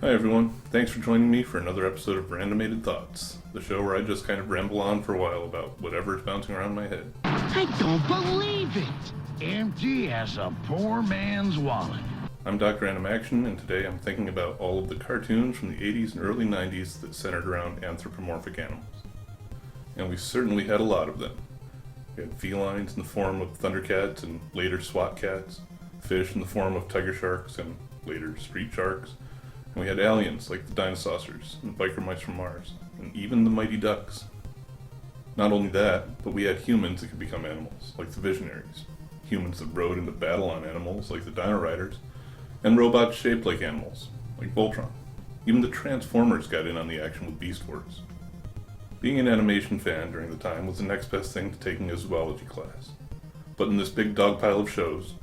Hi everyone, thanks for joining me for another episode of Randimated Thoughts, the show where I just kind of ramble on for a while about whatever's bouncing around my head. I don't believe it! Empty as a poor man's wallet. I'm Dr.Animaction, and today I'm thinking about all of the cartoons from the 80s and early 90s that centered around anthropomorphic animals. And we certainly had a lot of them. We had felines in the form of thundercats and later SWAT cats, fish in the form of tiger sharks and later street sharks, and we had aliens like the dinosaurs and the biker mice from Mars, and even the mighty ducks. Not only that, but we had humans that could become animals, like the Visionaries, humans that rode into battle on animals, like the Dino Riders, and robots shaped like animals, like Voltron. Even the Transformers got in on the action with Beast Wars. Being an animation fan during the time was the next best thing to taking a zoology class. But in this big dog pile of shows...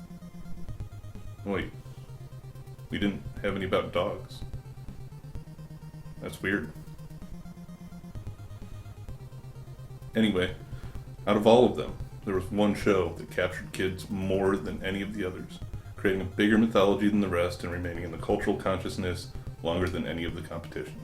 Wait, we didn't have any about dogs. That's weird. Anyway, out of all of them, there was one show that captured kids more than any of the others, creating a bigger mythology than the rest and remaining in the cultural consciousness longer than any of the competition.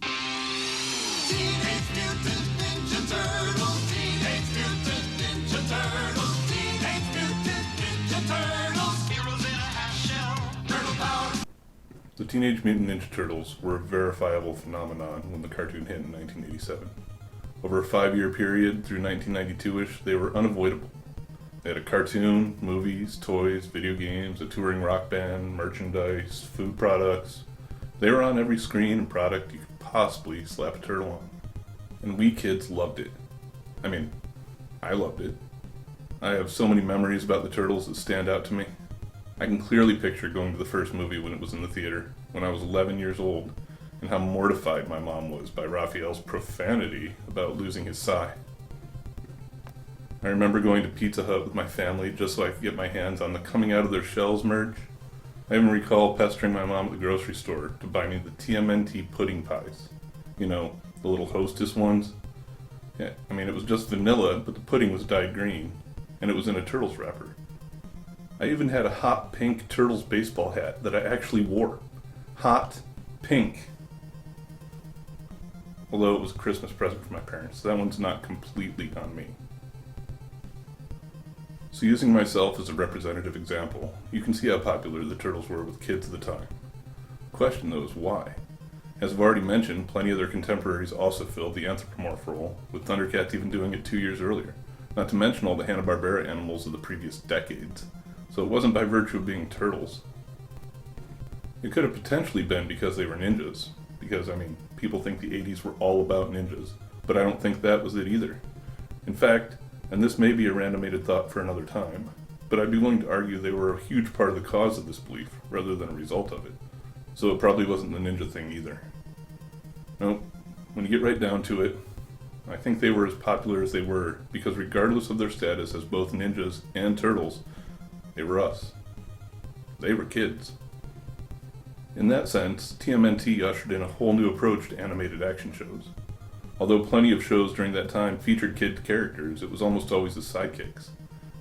Teenage Mutant Ninja Turtles, Teenage Mutant Ninja Turtles, Teenage Mutant Ninja Turtles, heroes in a half shell, turtle power. The Teenage Mutant Ninja Turtles were a verifiable phenomenon when the cartoon hit in 1987. Over a 5-year period through 1992-ish, they were unavoidable. They had a cartoon, movies, toys, video games, a touring rock band, merchandise, food products. They were on every screen and product you could possibly slap a turtle on. And we kids loved it. I mean, I loved it. I have so many memories about the Turtles that stand out to me. I can clearly picture going to the first movie when it was in the theater, when I was 11 years old, and how mortified my mom was by Raphael's profanity about losing his sai. I remember going to Pizza Hut with my family just so I could get my hands on the coming out of their shells merch. I even recall pestering my mom at the grocery store to buy me the TMNT pudding pies. You know, the little Hostess ones. Yeah, I mean, it was just vanilla, but the pudding was dyed green, and it was in a Turtles wrapper. I even had a hot pink Turtles baseball hat that I actually wore. Hot pink. Although it was a Christmas present for my parents, so that one's not completely on me. So using myself as a representative example, you can see how popular the Turtles were with kids at the time. The question though is why? As I've already mentioned, plenty of their contemporaries also filled the anthropomorph role, with Thundercats even doing it 2 years earlier, not to mention all the Hanna-Barbera animals of the previous decades. So it wasn't by virtue of being turtles. It could have potentially been because they were ninjas, because, I mean, people think the 80s were all about ninjas, but I don't think that was it either. In fact, and this may be a randomated thought for another time, but I'd be willing to argue they were a huge part of the cause of this belief, rather than a result of it. So it probably wasn't the ninja thing either. Nope, when you get right down to it, I think they were as popular as they were, because regardless of their status as both ninjas and turtles, they were us. They were kids. In that sense, TMNT ushered in a whole new approach to animated action shows. Although plenty of shows during that time featured kid characters, it was almost always as sidekicks.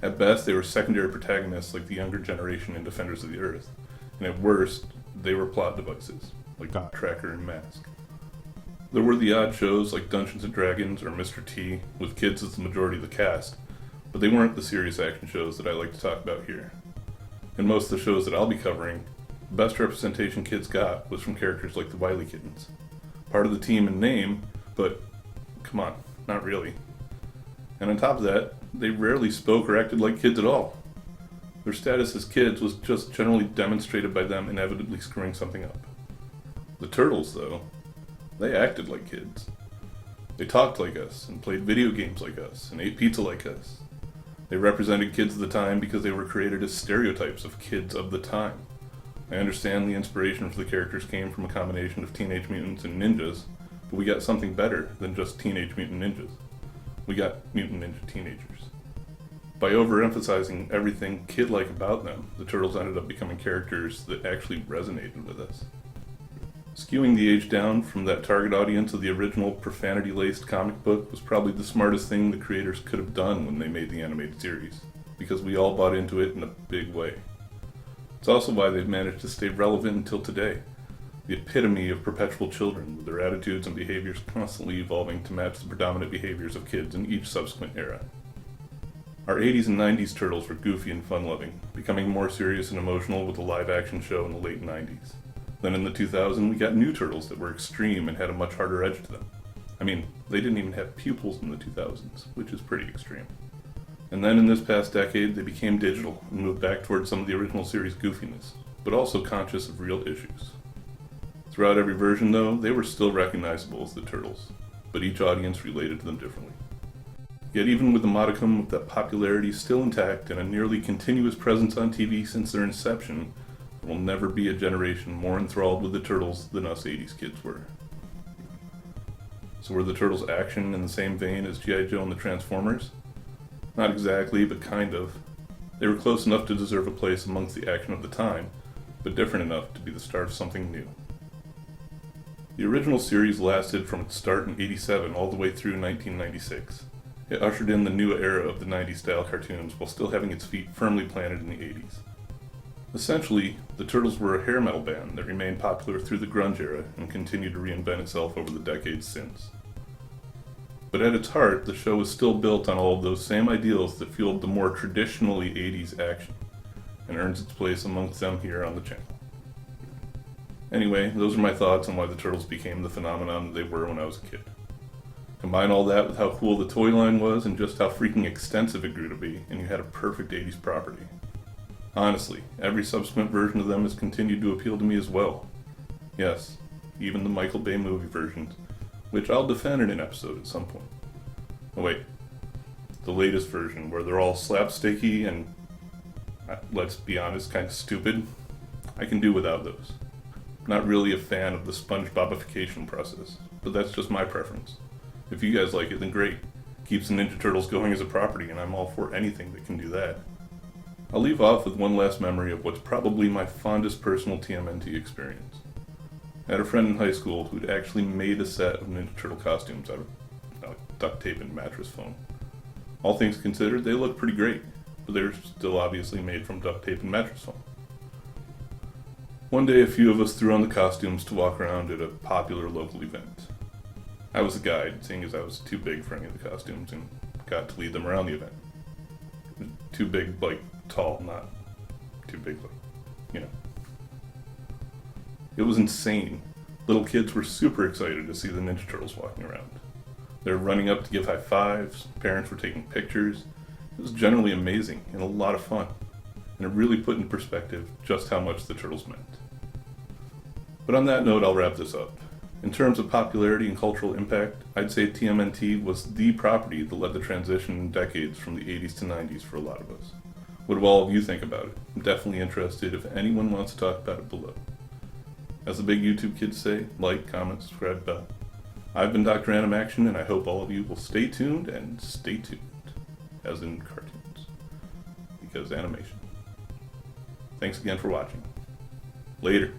At best, they were secondary protagonists like the younger generation in Defenders of the Earth, and at worst, they were plot devices, like Tracker and Mask. There were the odd shows like Dungeons & Dragons or Mr. T, with kids as the majority of the cast, but they weren't the serious action shows that I like to talk about here. In most of the shows that I'll be covering, the best representation kids got was from characters like the Wily Kittens. Part of the team in name, but come on, not really. And on top of that, they rarely spoke or acted like kids at all. Their status as kids was just generally demonstrated by them inevitably screwing something up. The Turtles, though, they acted like kids. They talked like us, and played video games like us, and ate pizza like us. They represented kids of the time because they were created as stereotypes of kids of the time. I understand the inspiration for the characters came from a combination of Teenage Mutants and Ninjas, but we got something better than just Teenage Mutant Ninjas. We got Mutant Ninja Teenagers. By overemphasizing everything kid-like about them, the Turtles ended up becoming characters that actually resonated with us. Skewing the age down from that target audience of the original profanity-laced comic book was probably the smartest thing the creators could have done when they made the animated series, because we all bought into it in a big way. It's also why they've managed to stay relevant until today. the epitome of perpetual children, with their attitudes and behaviors constantly evolving to match the predominant behaviors of kids in each subsequent era. Our 80s and 90s Turtles were goofy and fun-loving, becoming more serious and emotional with the live-action show in the late 90s. Then in the 2000s, we got new Turtles that were extreme and had a much harder edge to them. I mean, they didn't even have pupils in the 2000s, which is pretty extreme. And then in this past decade, they became digital and moved back towards some of the original series' goofiness, but also conscious of real issues. Throughout every version, though, they were still recognizable as the Turtles, but each audience related to them differently. Yet even with the modicum of that popularity still intact and a nearly continuous presence on TV since their inception, there will never be a generation more enthralled with the Turtles than us 80s kids were. So were the Turtles' action in the same vein as G.I. Joe and the Transformers? Not exactly, but kind of. They were close enough to deserve a place amongst the action of the time, but different enough to be the start of something new. The original series lasted from its start in '87 all the way through 1996. It ushered in the new era of the 90s style cartoons while still having its feet firmly planted in the 80s. Essentially, the Turtles were a hair metal band that remained popular through the grunge era and continued to reinvent itself over the decades since. But at its heart, the show was still built on all of those same ideals that fueled the more traditionally 80s action, and earns its place amongst them here on the channel. Anyway, those are my thoughts on why the Turtles became the phenomenon that they were when I was a kid. Combine all that with how cool the toy line was and just how freaking extensive it grew to be, and you had a perfect 80s property. Honestly, every subsequent version of them has continued to appeal to me as well. Yes, even the Michael Bay movie versions, which I'll defend in an episode at some point. Oh wait, the latest version where they're all slapsticky and, let's be honest, kind of stupid. I can do without those. Not really a fan of the SpongeBobification process, but that's just my preference. If you guys like it, then great. Keeps the Ninja Turtles going as a property, and I'm all for anything that can do that. I'll leave off with one last memory of what's probably my fondest personal TMNT experience. I had a friend in high school who'd actually made a set of Ninja Turtle costumes out of duct tape and mattress foam. All things considered, they look pretty great, but they're still obviously made from duct tape and mattress foam. One day, a few of us threw on the costumes to walk around at a popular local event. I was the guide, seeing as I was too big for any of the costumes, and got to lead them around the event. Too big, like tall, not too big, like, you know. It was insane. Little kids were super excited to see the Ninja Turtles walking around. They were running up to give high fives, parents were taking pictures. It was generally amazing and a lot of fun, and it really put into perspective just how much the Turtles meant. But on that note, I'll wrap this up. In terms of popularity and cultural impact, I'd say TMNT was the property that led the transition in decades from the 80s to 90s for a lot of us. What do all of you think about it? I'm definitely interested if anyone wants to talk about it below. As the big YouTube kids say, like, comment, subscribe, bell. I've been Dr.Animaction, and I hope all of you will stay tuned and stay tuned, as in cartoons, because animation. Thanks again for watching. Later.